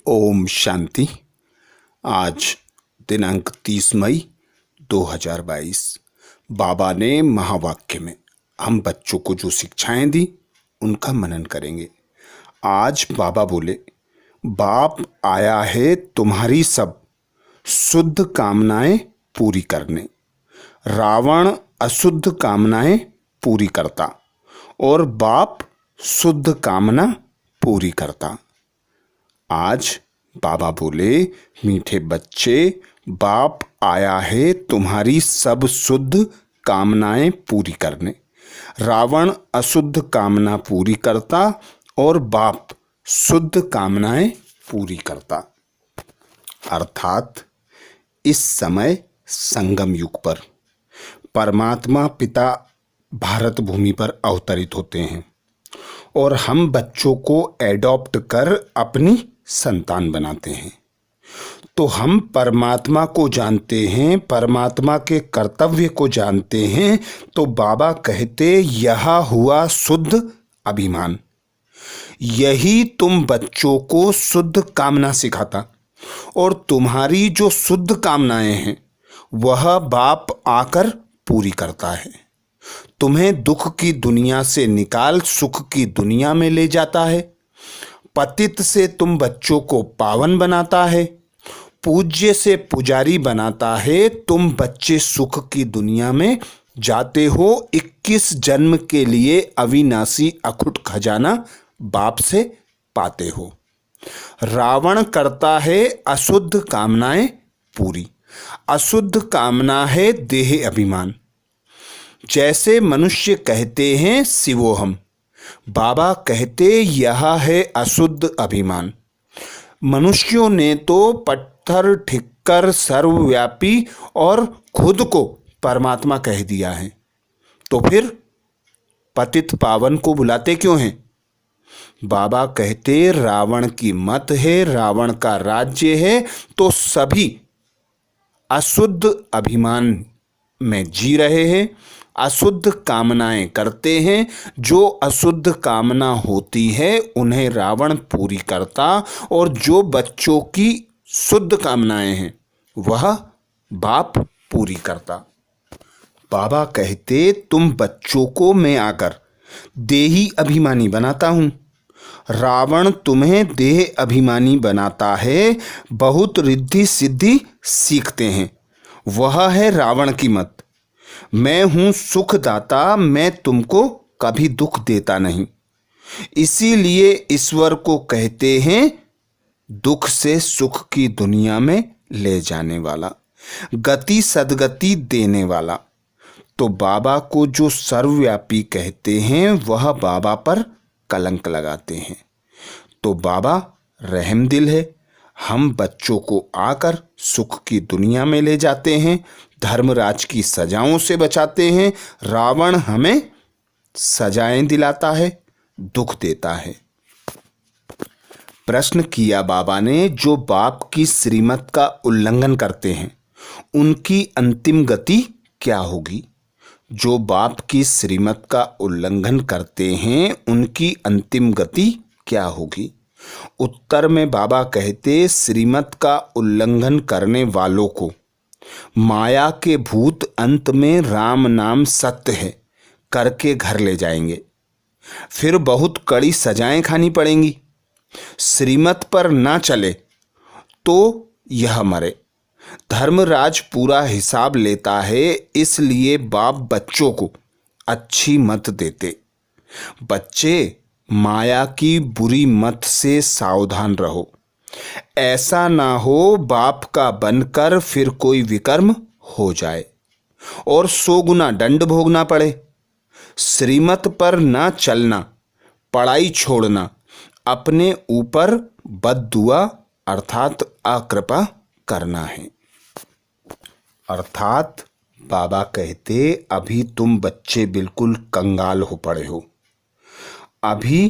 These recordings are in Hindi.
ओम शांति। आज दिनांक 30 मई 2022 बाबा ने महावाक्य में हम बच्चों को जो शिक्षाएं दी उनका मनन करेंगे। आज बाबा बोले, बाप आया है तुम्हारी सब शुद्ध कामनाएं पूरी करने। रावण अशुद्ध कामनाएं पूरी करता और बाप शुद्ध कामना पूरी करता। आज बाबा बोले, मीठे बच्चे, बाप आया है तुम्हारी सब शुद्ध कामनाएं पूरी करने। रावण अशुद्ध कामना पूरी करता और बाप शुद्ध कामनाएं पूरी करता। अर्थात इस समय संगम युग पर परमात्मा पिता भारत भूमि पर अवतरित होते हैं और हम बच्चों को एडॉप्ट कर अपनी संतान बनाते हैं। तो हम परमात्मा को जानते हैं, परमात्मा के कर्तव्य को जानते हैं। तो बाबा कहते, यह हुआ शुद्ध अभिमान। यही तुम बच्चों को शुद्ध कामना सिखाता और तुम्हारी जो शुद्ध कामनाएं हैं वह बाप आकर पूरी करता है। तुम्हें दुख की दुनिया से निकाल सुख की दुनिया में ले जाता है। पतित से तुम बच्चों को पावन बनाता है, पूज्य से पुजारी बनाता है। तुम बच्चे सुख की दुनिया में जाते हो। 21 जन्म के लिए अविनाशी अखुट खजाना बाप से पाते हो। रावण करता है अशुद्ध कामनाएं पूरी। अशुद्ध कामना है देह अभिमान। जैसे मनुष्य कहते हैं शिवोहम, बाबा कहते यह है अशुद्ध अभिमान। मनुष्यों ने तो पत्थर ठिक्कर सर्वव्यापी और खुद को परमात्मा कह दिया है। तो फिर पतित पावन को बुलाते क्यों हैं? बाबा कहते रावण की मत है, रावण का राज्य है। तो सभी अशुद्ध अभिमान में जी रहे हैं, अशुद्ध कामनाएं करते हैं। जो अशुद्ध कामना होती है उन्हें रावण पूरी करता और जो बच्चों की शुद्ध कामनाएं हैं वह बाप पूरी करता। बाबा कहते, तुम बच्चों को मैं आकर देही अभिमानी बनाता हूं। रावण तुम्हें देह अभिमानी बनाता है, बहुत रिद्धि सिद्धि सीखते हैं। वह है रावण की मत। मैं हूं सुखदाता, मैं तुमको कभी दुख देता नहीं। इसीलिए ईश्वर को कहते हैं दुख से सुख की दुनिया में ले जाने वाला, गति सदगति देने वाला। तो बाबा को जो सर्वव्यापी कहते हैं वह बाबा पर कलंक लगाते हैं। तो बाबा रहम दिल है, हम बच्चों को आकर सुख की दुनिया में ले जाते हैं, धर्मराज की सजाओं से बचाते हैं। रावण हमें सजाएं दिलाता है, दुख देता है। प्रश्न किया बाबा ने, जो बाप की श्रीमत का उल्लंघन करते हैं उनकी अंतिम गति क्या होगी? जो बाप की श्रीमत का उल्लंघन करते हैं उनकी अंतिम गति क्या होगी? उत्तर में बाबा कहते, श्रीमत का उल्लंघन करने वालों को माया के भूत अंत में राम नाम सत्य है करके घर ले जाएंगे। फिर बहुत कड़ी सजाएं खानी पड़ेंगी। श्रीमत पर ना चले तो यह मरे। धर्मराज पूरा हिसाब लेता है, इसलिए बाप बच्चों को अच्छी मत देते। बच्चे, माया की बुरी मत से सावधान रहो। ऐसा ना हो बाप का बनकर फिर कोई विकर्म हो जाए और 100 गुना दंड भोगना पड़े। श्रीमत पर ना चलना, पढ़ाई छोड़ना, अपने ऊपर बद्दुआ अर्थात अकृपा करना है। अर्थात बाबा कहते, अभी तुम बच्चे बिल्कुल कंगाल हो पड़े हो। अभी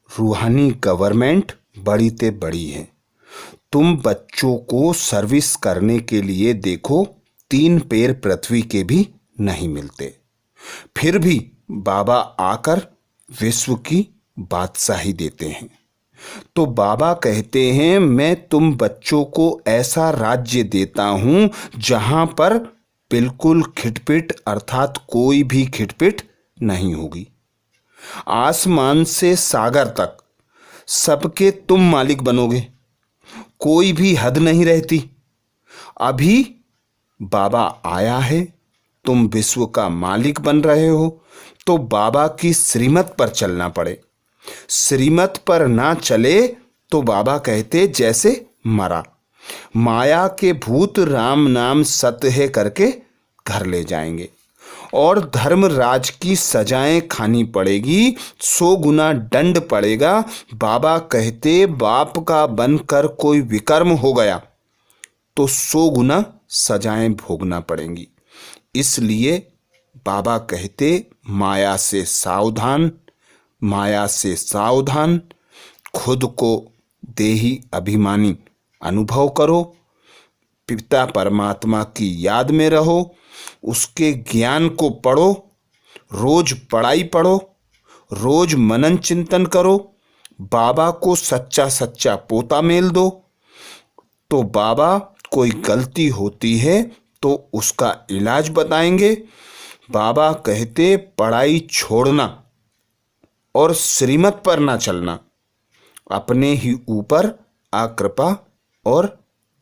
रूहानी गवर्नमेंट बड़ी ते बड़ी है। तुम बच्चों को सर्विस करने के लिए देखो 3 पैर पृथ्वी के भी नहीं मिलते। फिर भी बाबा आकर विश्व की बादशाही देते हैं। तो बाबा कहते हैं, मैं तुम बच्चों को ऐसा राज्य देता हूं जहां पर बिल्कुल खिटपिट अर्थात कोई भी खिटपिट नहीं होगी। आसमान से सागर तक सबके तुम मालिक बनोगे, कोई भी हद नहीं रहती। अभी बाबा आया है, तुम विश्व का मालिक बन रहे हो, तो बाबा की श्रीमत पर चलना पड़े। श्रीमत पर ना चले तो बाबा कहते जैसे मरा। माया के भूत राम नाम सत्य है करके घर ले जाएंगे और धर्मराज की सजाएं खानी पड़ेगी, 100 गुना दंड पड़ेगा। बाबा कहते बाप का बनकर कोई विकर्म हो गया तो 100 गुना सजाएं भोगना पड़ेंगी। इसलिए बाबा कहते माया से सावधान, माया से सावधान, खुद को देही अभिमानी अनुभव करो, पिता परमात्मा की याद में रहो, उसके ज्ञान को पढ़ो, रोज पढ़ाई पढ़ो, रोज मनन चिंतन करो, बाबा को सच्चा सच्चा पोता मेल दो। तो बाबा कोई गलती होती है तो उसका इलाज बताएंगे। बाबा कहते पढ़ाई छोड़ना और श्रीमत पर ना चलना, अपने ही ऊपर आकृपा और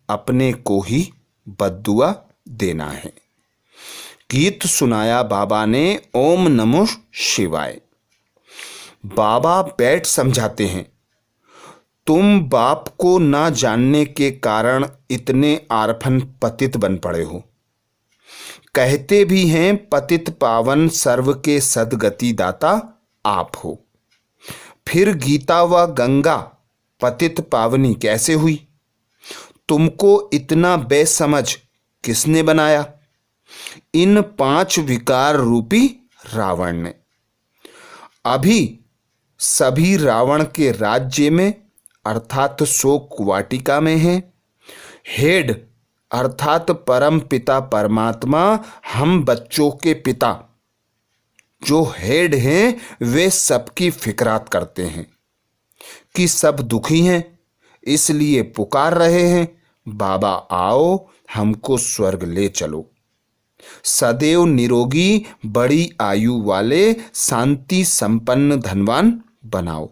अपने को ही बद्दुआ देना है। गीत सुनाया बाबा ने ओम नमो शिवाय। बाबा बैठ समझाते हैं, तुम बाप को ना जानने के कारण इतने आरफन पतित बन पड़े हो। कहते भी हैं पतित पावन सर्व के सदगति दाता आप हो। फिर गीता व गंगा पतित पावनी कैसे हुई? तुमको इतना बेसमझ किसने बनाया? इन 5 विकार रूपी रावण ने। अभी सभी रावण के राज्य में अर्थात शोक वाटिका में हैं। हेड अर्थात परम पिता परमात्मा हम बच्चों के पिता जो हेड हैं वे सबकी फिक्रात करते हैं कि सब दुखी हैं, इसलिए पुकार रहे हैं बाबा आओ हमको स्वर्ग ले चलो, सदैव निरोगी बड़ी आयु वाले शांति संपन्न धनवान बनाओ।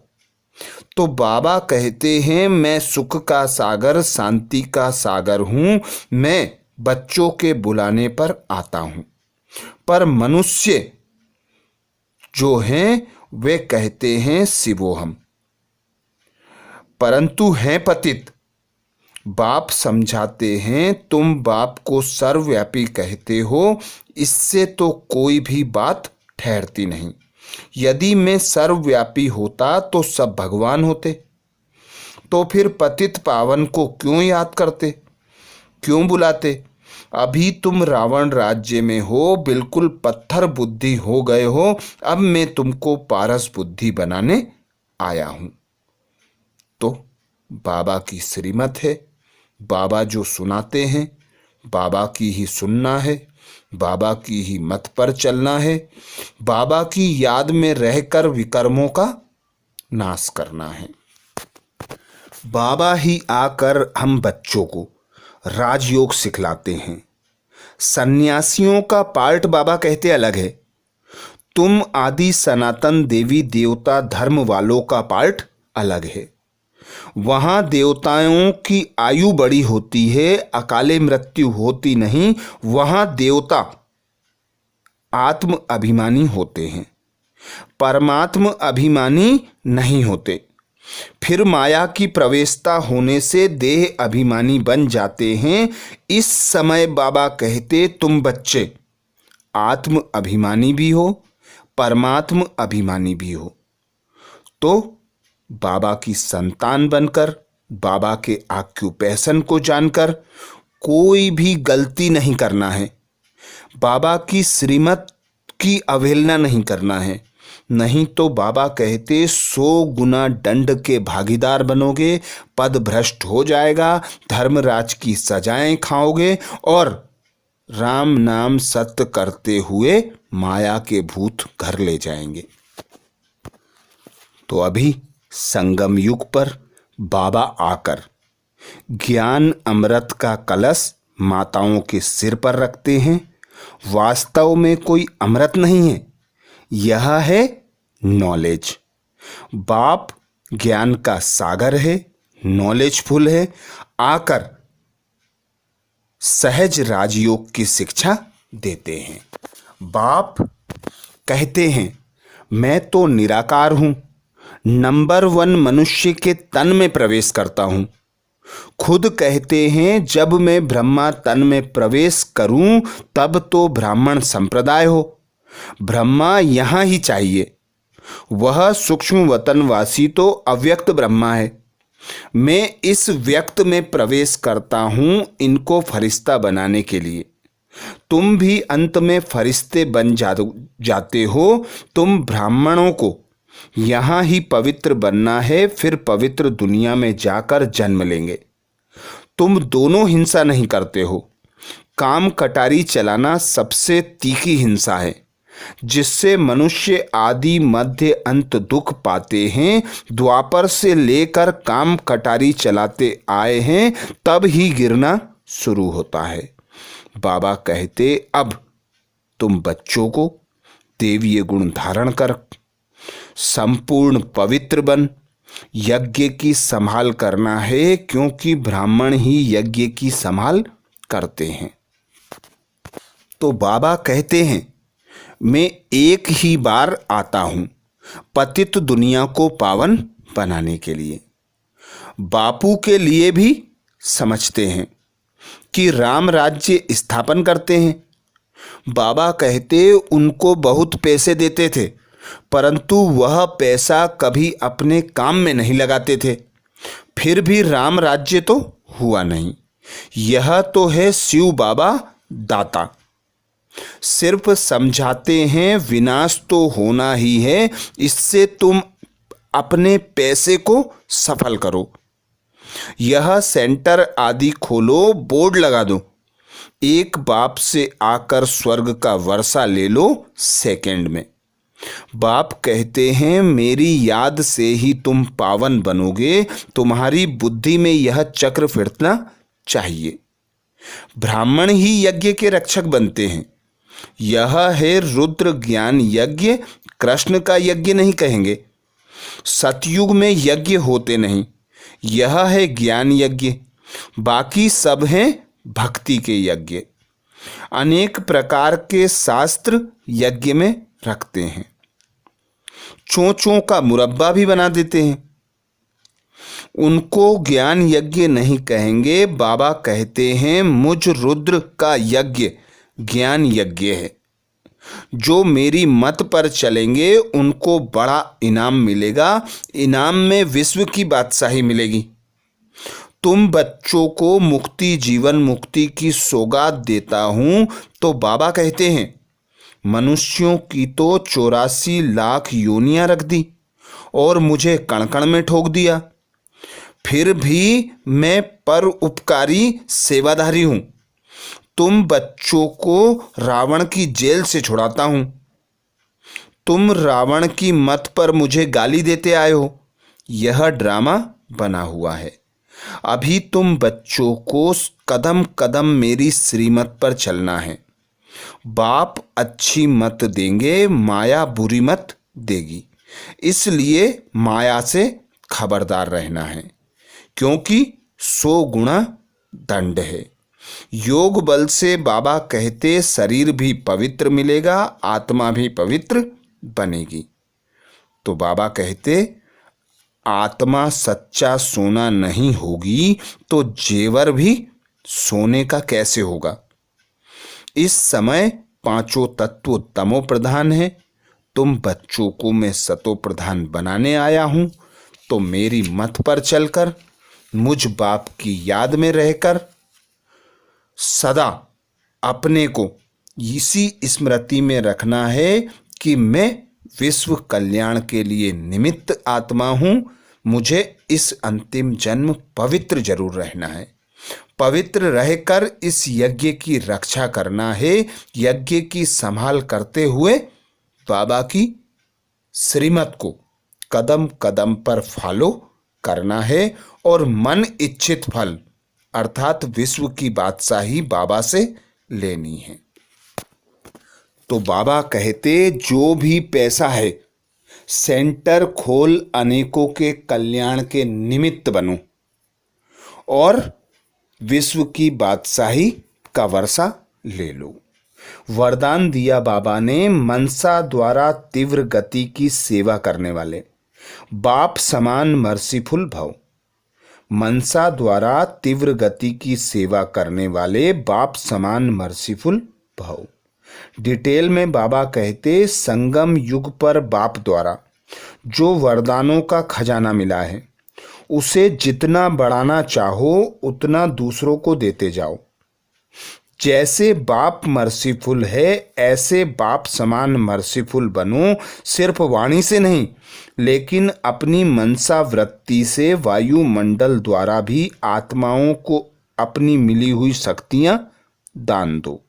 तो बाबा कहते हैं मैं सुख का सागर शांति का सागर हूं, मैं बच्चों के बुलाने पर आता हूं। पर मनुष्य जो हैं वे कहते हैं शिवोहम, परंतु हैं पतित। बाप समझाते हैं तुम बाप को सर्वव्यापी कहते हो, इससे तो कोई भी बात ठहरती नहीं। यदि मैं सर्वव्यापी होता तो सब भगवान होते, तो फिर पतित पावन को क्यों याद करते, क्यों बुलाते? अभी तुम रावण राज्य में हो, बिल्कुल पत्थर बुद्धि हो गए हो। अब मैं तुमको पारस बुद्धि बनाने आया हूं। तो बाबा की श्रीमत है, बाबा जो सुनाते हैं बाबा की ही सुनना है, बाबा की ही मत पर चलना है, बाबा की याद में रहकर विकर्मों का नाश करना है। बाबा ही आकर हम बच्चों को राजयोग सिखलाते हैं। सन्यासियों का पार्ट बाबा कहते अलग है, तुम आदि सनातन देवी देवता धर्म वालों का पार्ट अलग है। वहां देवताओं की आयु बड़ी होती है, अकाले मृत्यु होती नहीं। वहां देवता आत्म अभिमानी होते हैं, परमात्म अभिमानी नहीं होते। फिर माया की प्रवेशता होने से देह अभिमानी बन जाते हैं। इस समय बाबा कहते तुम बच्चे आत्म अभिमानी भी हो, परमात्म अभिमानी भी हो। तो बाबा की संतान बनकर, बाबा के ऑक्यूपेशन को जानकर कोई भी गलती नहीं करना है। बाबा की श्रीमत की अवहेलना नहीं करना है, नहीं तो बाबा कहते 100 गुना दंड के भागीदार बनोगे, पद भ्रष्ट हो जाएगा, धर्मराज की सजाएं खाओगे और राम नाम सत्य करते हुए माया के भूत घर ले जाएंगे। तो अभी संगम युग पर बाबा आकर ज्ञान अमृत का कलश माताओं के सिर पर रखते हैं। वास्तव में कोई अमृत नहीं है, यह है नॉलेज। बाप ज्ञान का सागर है, नॉलेजफुल है, आकर सहज राजयोग की शिक्षा देते हैं। बाप कहते हैं मैं तो निराकार हूं, नंबर 1 मनुष्य के तन में प्रवेश करता हूं। खुद कहते हैं जब मैं ब्रह्मा तन में प्रवेश करूं तब तो ब्राह्मण संप्रदाय हो। ब्रह्मा यहां ही चाहिए। वह सूक्ष्म वतनवासी तो अव्यक्त ब्रह्मा है। मैं इस व्यक्त में प्रवेश करता हूं इनको फरिश्ता बनाने के लिए। तुम भी अंत में फरिश्ते बन जाते हो। तुम ब्राह्मणों को यहाँ ही पवित्र बनना है, फिर पवित्र दुनिया में जाकर जन्म लेंगे। तुम दोनों हिंसा नहीं करते हो। काम कटारी चलाना सबसे तीखी हिंसा है, जिससे मनुष्य आदि मध्य अंत दुख पाते हैं। द्वापर से लेकर काम कटारी चलाते आए हैं, तब ही गिरना शुरू होता है। बाबा कहते अब तुम बच्चों को देवीय गुण धारण कर संपूर्ण पवित्र बन यज्ञ की संभाल करना है, क्योंकि ब्राह्मण ही यज्ञ की संभाल करते हैं। तो बाबा कहते हैं मैं एक ही बार आता हूं पतित दुनिया को पावन बनाने के लिए। बापू के लिए भी समझते हैं कि राम राज्य स्थापन करते हैं। बाबा कहते उनको बहुत पैसे देते थे, परंतु वह पैसा कभी अपने काम में नहीं लगाते थे, फिर भी राम राज्य तो हुआ नहीं। यह तो है शिव बाबा दाता। सिर्फ समझाते हैं विनाश तो होना ही है, इससे तुम अपने पैसे को सफल करो। यह सेंटर आदि खोलो, बोर्ड लगा दो, एक बाप से आकर स्वर्ग का वर्षा ले लो सेकंड में। बाप कहते हैं मेरी याद से ही तुम पावन बनोगे। तुम्हारी बुद्धि में यह चक्र फिरना चाहिए। ब्राह्मण ही यज्ञ के रक्षक बनते हैं। यह है रुद्र ज्ञान यज्ञ। कृष्ण का यज्ञ नहीं कहेंगे। सतयुग में यज्ञ होते नहीं, यह है ज्ञान यज्ञ। बाकी सब हैं भक्ति के यज्ञ। अनेक प्रकार के शास्त्र यज्ञ में रखते हैं। चोंचों का मुरब्बा भी बना देते हैं। उनको ज्ञान यज्ञ नहीं कहेंगे। बाबा कहते हैं मुझ रुद्र का यज्ञ ज्ञान यज्ञ है। जो मेरी मत पर चलेंगे उनको बड़ा इनाम मिलेगा। इनाम में विश्व की बादशाही मिलेगी। तुम बच्चों को मुक्ति जीवन मुक्ति की सौगात देता हूं। तो बाबा कहते हैं मनुष्यों की तो 84 लाख योनियां रख दी और मुझे कण कण में ठोक दिया, फिर भी मैं पर उपकारी सेवाधारी हूं। तुम बच्चों को रावण की जेल से छुड़ाता हूं। तुम रावण की मत पर मुझे गाली देते आए हो। यह ड्रामा बना हुआ है। अभी तुम बच्चों को कदम कदम मेरी श्रीमत पर चलना है। बाप अच्छी मत देंगे, माया बुरी मत देगी। इसलिए माया से खबरदार रहना है, क्योंकि 100 गुना दंड है। योग बल से बाबा कहते शरीर भी पवित्र मिलेगा, आत्मा भी पवित्र बनेगी। तो बाबा कहते आत्मा सच्चा सोना नहीं होगी तो जेवर भी सोने का कैसे होगा। इस समय 5 तत्व तमो प्रधान है। तुम बच्चों को मैं सतो प्रधान बनाने आया हूं। तो मेरी मत पर चलकर मुझ बाप की याद में रहकर सदा अपने को इसी स्मृति में रखना है कि मैं विश्व कल्याण के लिए निमित्त आत्मा हूं। मुझे इस अंतिम जन्म पवित्र जरूर रहना है। पवित्र रहकर इस यज्ञ की रक्षा करना है। यज्ञ की संभाल करते हुए बाबा की श्रीमत को कदम कदम पर फॉलो करना है और मन इच्छित फल अर्थात विश्व की बादशाही बाबा से लेनी है। तो बाबा कहते जो भी पैसा है सेंटर खोल अनेकों के कल्याण के निमित्त बनो और विश्व की बादशाही का वर्षा ले लो। वरदान दिया बाबा ने, मनसा द्वारा तीव्र गति की सेवा करने वाले बाप समान मर्सीफुल भव। मनसा द्वारा तीव्र गति की सेवा करने वाले बाप समान मर्सीफुल भव। डिटेल में बाबा कहते संगम युग पर बाप द्वारा जो वरदानों का खजाना मिला है उसे जितना बढ़ाना चाहो उतना दूसरों को देते जाओ। जैसे बाप मर्सीफुल है ऐसे बाप समान मर्सीफुल बनो, सिर्फ वाणी से नहीं लेकिन अपनी मनसा वृत्ति से वायुमंडल द्वारा भी आत्माओं को अपनी मिली हुई शक्तियां दान दो।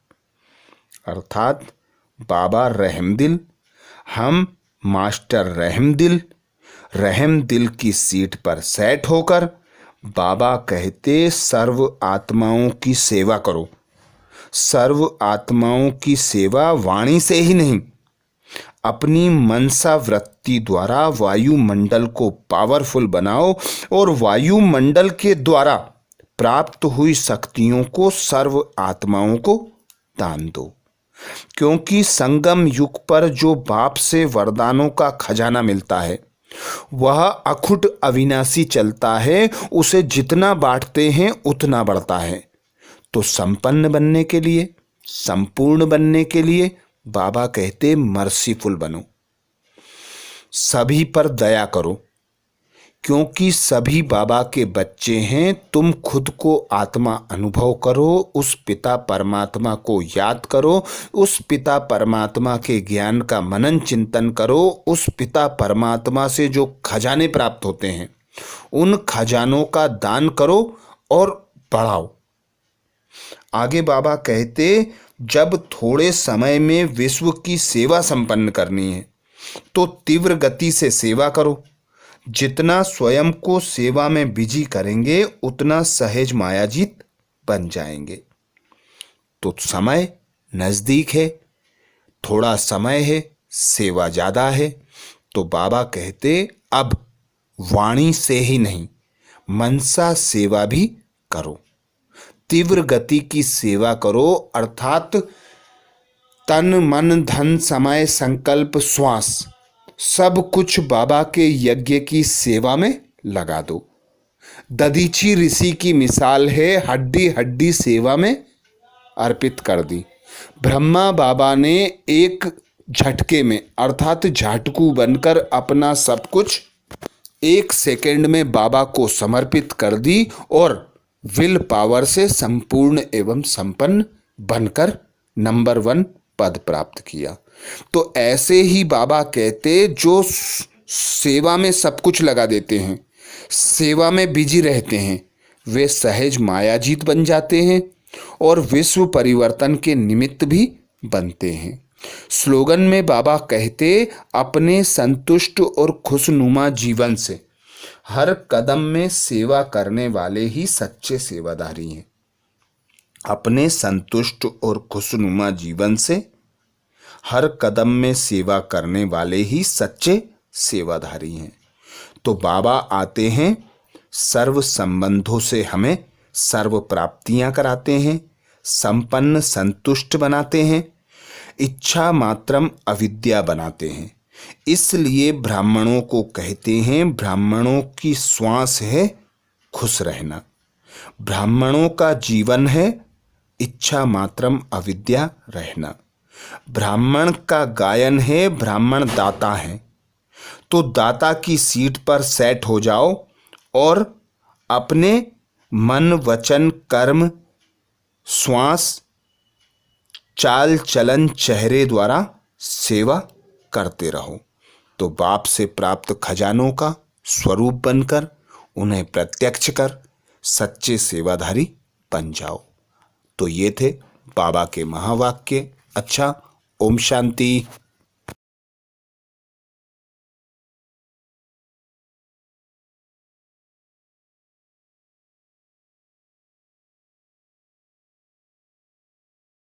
अर्थात बाबा रहमदिल, हम मास्टर रहमदिल। रहमदिल की सीट पर सेट होकर बाबा कहते सर्व आत्माओं की सेवा करो। सर्व आत्माओं की सेवा वाणी से ही नहीं, अपनी मनसा वृत्ति द्वारा वायुमंडल को पावरफुल बनाओ और वायुमंडल के द्वारा प्राप्त हुई शक्तियों को सर्व आत्माओं को दान दो। क्योंकि संगम युग पर जो बाप से वरदानों का खजाना मिलता है वह अखुट अविनाशी चलता है, उसे जितना बांटते हैं उतना बढ़ता है। तो संपन्न बनने के लिए, संपूर्ण बनने के लिए बाबा कहते मर्सीफुल बनो, सभी पर दया करो। क्योंकि सभी बाबा के बच्चे हैं, तुम खुद को आत्मा अनुभव करो, उस पिता परमात्मा को याद करो, उस पिता परमात्मा के ज्ञान का मनन चिंतन करो, उस पिता परमात्मा से जो खजाने प्राप्त होते हैं उन खजानों का दान करो और बढ़ाओ। आगे बाबा कहते जब थोड़े समय में विश्व की सेवा संपन्न करनी है तो तीव्र गति से सेवा करो। जितना स्वयं को सेवा में बिजी करेंगे उतना सहज मायाजीत बन जाएंगे। तो समय नजदीक है, थोड़ा समय है, सेवा ज्यादा है। तो बाबा कहते अब वाणी से ही नहीं मनसा सेवा भी करो, तीव्र गति की सेवा करो। अर्थात तन मन धन समय संकल्प श्वास सब कुछ बाबा के यज्ञ की सेवा में लगा दो। दधीची ऋषि की मिसाल है, हड्डी हड्डी सेवा में अर्पित कर दी। ब्रह्मा बाबा ने एक झटके में अर्थात झाटकू बनकर अपना सब कुछ एक सेकंड में बाबा को समर्पित कर दी और विल पावर से संपूर्ण एवं संपन्न बनकर नंबर 1 पद प्राप्त किया। तो ऐसे ही बाबा कहते जो सेवा में सब कुछ लगा देते हैं, सेवा में बिजी रहते हैं, वे सहज मायाजीत बन जाते हैं और विश्व परिवर्तन के निमित्त भी बनते हैं। स्लोगन में बाबा कहते अपने संतुष्ट और खुशनुमा जीवन से हर कदम में सेवा करने वाले ही सच्चे सेवाधारी हैं। अपने संतुष्ट और खुशनुमा जीवन से हर कदम में सेवा करने वाले ही सच्चे सेवाधारी हैं। तो बाबा आते हैं, सर्व संबंधों से हमें सर्व प्राप्तियां कराते हैं, संपन्न संतुष्ट बनाते हैं, इच्छा मात्रम अविद्या बनाते हैं। इसलिए ब्राह्मणों को कहते हैं ब्राह्मणों की श्वास है खुश रहना, ब्राह्मणों का जीवन है इच्छा मात्रम अविद्या रहना। ब्राह्मण का गायन है ब्राह्मण दाता है, तो दाता की सीट पर सेट हो जाओ और अपने मन वचन कर्म श्वास चाल चलन चेहरे द्वारा सेवा करते रहो। तो बाप से प्राप्त खजानों का स्वरूप बनकर उन्हें प्रत्यक्ष कर सच्चे सेवाधारी बन जाओ। तो ये थे बाबा के महावाक्य। अच्छा, ओम शांति।